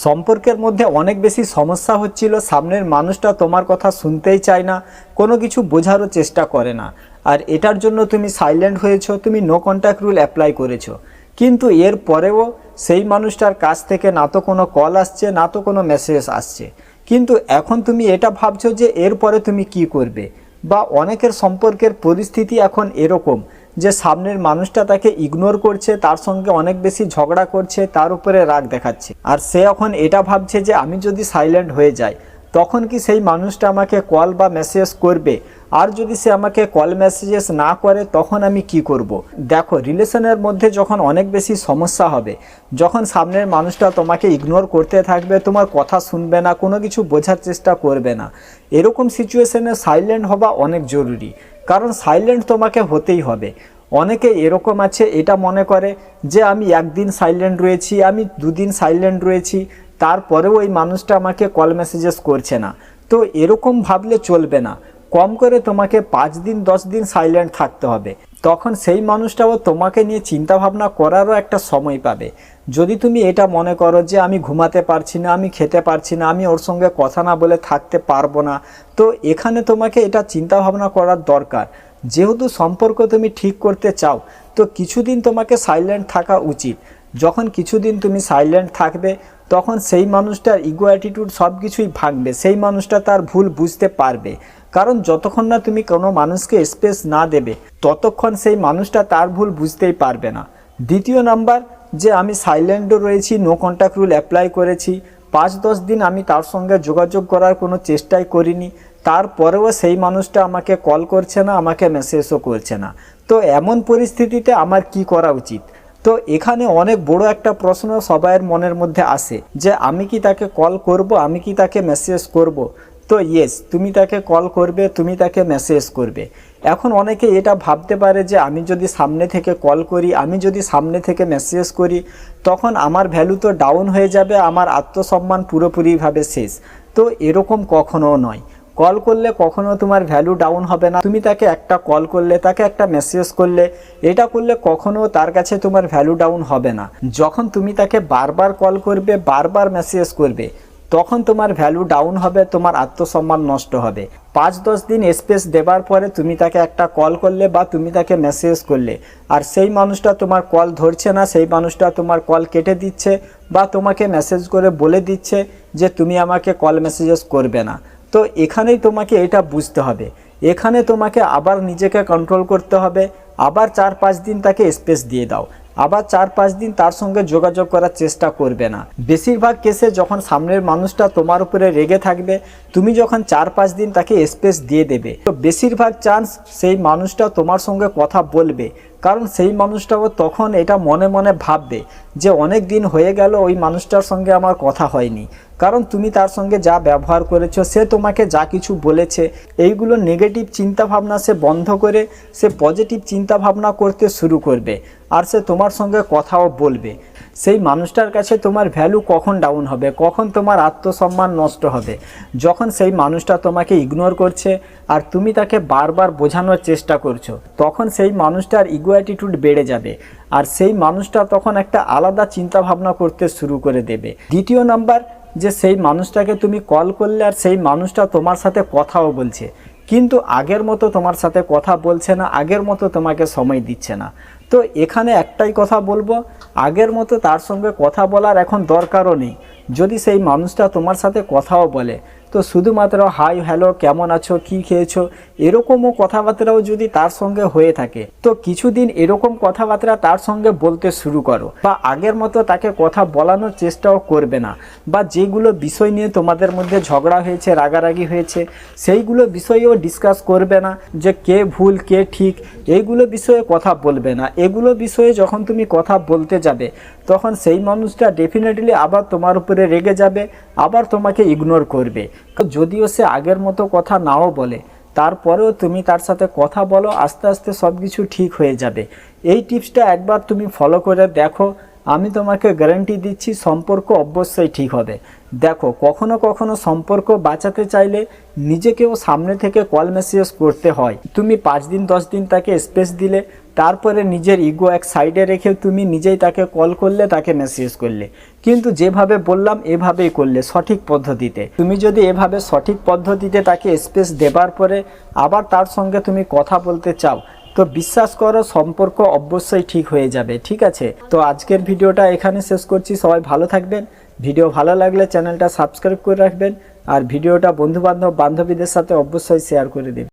সম্পর্কের মধ্যে অনেক বেশি সমস্যা হচ্ছিল, সামনের মানুষটা তোমার কথা শুনতেই চায় না, কোনো কিছু বোঝারও চেষ্টা করে না, আর এটার জন্য তুমি সাইলেন্ট হয়েছো, তুমি নো কন্ট্যাক্ট রুল অ্যাপ্লাই করেছো। কিন্তু এর পরেও সেই মানুষটার কাছ থেকে না তো কোনো কল আসছে, না তো কোনো মেসেজ আসছে। কিন্তু এখন তুমি এটা ভাবছো যে এরপরে তুমি কি করবে, বা অনেকের সম্পর্কের পরিস্থিতি এখন এরকম যে সামনের মানুষটা তাকে ইগনোর করছে, তার সঙ্গে অনেক বেশি ঝগড়া করছে, তার উপরে রাগ দেখাচ্ছে, আর সে এখন এটা ভাবছে যে আমি যদি সাইলেন্ট হয়ে যাই তখন কি সেই মানুষটা আমাকে কল বা মেসেজ করবে, আর যদি সে আমাকে কল মেসেজেস না করে তখন আমি কি করব। দেখো, রিলেশনের মধ্যে যখন অনেক বেশি সমস্যা হবে, যখন সামনের মানুষটা তোমাকে ইগনোর করতে থাকবে, তোমার কথা শুনবে না, কোনো কিছু বোঝার চেষ্টা করবে না, এরকম সিচুয়েশনে সাইলেন্ট হওয়া অনেক জরুরি, কারণ সাইলেন্ট তোমাকে হতেই হবে। অনেকে এরকম আছে, এটা মনে করে যে আমি একদিন সাইলেন্ট রয়েছি, আমি দুদিন সাইলেন্ট রয়েছি, তারপরেও ওই মানুষটা আমাকে কল মেসেজেস করছে না। তো এরকম ভাবলে চলবে না, কম করে তোমাকে 5 দিন 10 দিন সাইলেন্ট থাকতে হবে, তখন সেই মানুষটাও তোমাকে নিয়ে চিন্তা ভাবনা করারও একটা সময় পাবে। যদি তুমি এটা মনে করো যে আমি ঘুমাতে পারছি না, আমি খেতে পারছি না, আমি ওর সঙ্গে কথা না বলে থাকতে পারবো না, তো এখানে তোমাকে এটা চিন্তা ভাবনা করার দরকার। যেহেতু সম্পর্ক তুমি ঠিক করতে চাও, তো কিছুদিন তোমাকে সাইলেন্ট থাকা উচিত। যখন কিছুদিন তুমি সাইলেন্ট থাকবে তখন সেই মানুষটার ইগো অ্যাটিটিউড সব কিছুই ভাঙবে, সেই মানুষটা তার ভুল বুঝতে পারবে। কারণ যতক্ষণ না তুমি কোনো মানুষকে স্পেস না দেবে ততক্ষণ সেই মানুষটা তার ভুল বুঝতেই পারবে না। দ্বিতীয় নাম্বার, যে আমি সাইলেন্টও রয়েছি, নো কন্ট্যাক্ট রুল অ্যাপ্লাই করেছি, 5-10 দিন আমি তার সঙ্গে যোগাযোগ করার কোনো চেষ্টাই করিনি, তারপরেও সেই মানুষটা আমাকে কল করছে না, আমাকে মেসেজও করছে না, তো এমন পরিস্থিতিতে আমার কি করা উচিত? তো এখানে অনেক বড় একটা প্রশ্ন সবাইয়ের মনের মধ্যে আসে যে আমি কি তাকে কল করব, আমি কি তাকে মেসেজ করব? তো ইয়েস, তুমি তাকে কল করবে, তুমি তাকে মেসেজ করবে। এখন অনেকে এটা ভাবতে পারে যে আমি যদি সামনে থেকে কল করি, আমি যদি সামনে থেকে মেসেজ করি, তখন আমার ভ্যালু তো ডাউন হয়ে যাবে, আমার আত্মসম্মান পুরোপুরিভাবে শেষ। তো এরকম কখনো নয়। কল করলে কখনো তোমার ভ্যালু ডাউন হবে না। তুমি তাকে একটা কল করলে, তাকে একটা মেসেজ করলে, এটা করলে কখনো তার কাছে তোমার ভ্যালু ডাউন হবে না। যখন তুমি তাকে বারবার কল করবে, বারবার মেসেজ করবে, তখন তোমার ভ্যালু ডাউন হবে, তোমার আত্মসম্মান নষ্ট হবে। 5-10 দিন স্পেস দেবার পরে তুমি তাকে একটা কল করলে বা তুমি তাকে মেসেজ করলে, আর সেই মানুষটা তোমার কল ধরছে না, সেই মানুষটা তোমার কল কেটে দিচ্ছে বা তোমাকে মেসেজ করে বলে দিচ্ছে যে তুমি আমাকে কল মেসেজেস করবে না, তো এখানেই তোমাকে এটা বুঝতে হবে। এখানে তোমাকে আবার নিজেকে কন্ট্রোল করতে হবে, আবার 4-5 দিন তাকে স্পেস দিয়ে দাও, আবার 4-5 দিন তার সঙ্গে যোগাযোগ করার চেষ্টা করবে না। বেশিরভাগ কেসে যখন সামনের মানুষটা তোমার উপরে রেগে থাকবে, তুমি যখন 4-5 দিন তাকে স্পেস দিয়ে দেবে, তো বেশিরভাগ চান্স সেই মানুষটা তোমার সঙ্গে কথা বলবে। কারণ সেই মানুষটাও তখন এটা মনে মনে ভাববে যে অনেক দিন হয়ে গেল ওই মানুষটার সঙ্গে আমার কথা হয়নি, কারণ তুমি তার সঙ্গে যা ব্যবহার করেছো, সে তোমাকে যা কিছু বলেছে, এইগুলো নেগেটিভ চিন্তাভাবনা সে বন্ধ করে সে পজিটিভ চিন্তাভাবনা করতে শুরু করবে, আর সে তোমার সঙ্গে কথাও বলবে। সেই মানুষটার কাছে তোমার ভ্যালু কখন ডাউন হবে, কখন তোমার আত্মসম্মান নষ্ট হবে? যখন সেই মানুষটা তোমাকে ইগনোর করছে আর তুমি তাকে বারবার বোঝানোর চেষ্টা করছো, তখন সেই মানুষটার ইগো অ্যাটিটিউড বেড়ে যাবে, আর সেই মানুষটা তখন একটা আলাদা চিন্তা ভাবনা করতে শুরু করে দেবে। দ্বিতীয় নাম্বার, যে সেই মানুষটাকে তুমি কল করলে আর সেই মানুষটা তোমার সাথে কথাও বলছে, কিন্তু আগের মতো তোমার সাথে কথা বলছে না, আগের মতো তোমাকে সময় দিচ্ছে না, তো এখানে একটাই কথা বলবো, আগের মতো তার সঙ্গে কথা বলার এখন দরকারও নেই। যদি সেই মানুষটা তোমার সাথে কথাও বলে, তো শুধুমাত্র হাই হ্যালো কেমন আছো, কি খেয়েছো, এরকমও কথাবার্তাও যদি তার সঙ্গে হয়ে থাকে, তো কিছুদিন এরকম কথাবার্তা তার সঙ্গে বলতে শুরু করো, বা আগের মতো তাকে কথা বলানোর চেষ্টাও করবে না, বা যেগুলো বিষয় নিয়ে তোমাদের মধ্যে ঝগড়া হয়েছে, রাগারাগি হয়েছে, সেইগুলো বিষয়েও ডিসকাস করবে না, যে কে ভুল কে ঠিক, এইগুলো বিষয়ে কথা বলবে না। এগুলো বিষয়ে যখন তুমি কথা বলতে যাবে, তখন সেই মানুষটা ডেফিনেটলি আবার তোমার উপরে রেগে যাবে, আবার তোমাকে ইগনোর করবে। যদিও সে আগের মতো কথা নাও বলে, তারপরেও তুমি তার সাথে কথা বলো, আস্তে আস্তে সব কিছু ঠিক হয়ে যাবে। এই টিপসটা একবার তুমি ফলো করে দেখো, আমি তোমাকে গ্যারান্টি দিচ্ছি সম্পর্ক অবশ্যই ঠিক হবে। দেখো, কখনো কখনো সম্পর্ক বাঁচাতে চাইলে নিজেকেও সামনে থেকে কল মেসেজ করতে হয়। তুমি 5 দিন 10 দিন তাকে স্পেস দিলে, তারপরে নিজের ইগো এক সাইডে রেখে তুমি নিজেই তাকে কল করলে, তাকে মেসেজ করলে। কিন্তু যেভাবে বললাম এভাবেই করলে, সঠিক পদ্ধতিতে। তুমি যদি এভাবে সঠিক পদ্ধতিতে তাকে স্পেস দেবার পরে আবার তার সঙ্গে তুমি কথা বলতে চাও, তো বিশ্বাস করো সম্পর্ক অবশ্যই ঠিক হয়ে যাবে। ঠিক আছে, তো আজকের ভিডিওটা এখানে শেষ করছি। সবাই ভালো থাকবেন। ভিডিও ভালো লাগলে চ্যানেলটা সাবস্ক্রাইব করে রাখবেন, আর ভিডিওটা বন্ধু বান্ধবীদের সাথে অবশ্যই শেয়ার করে দিন।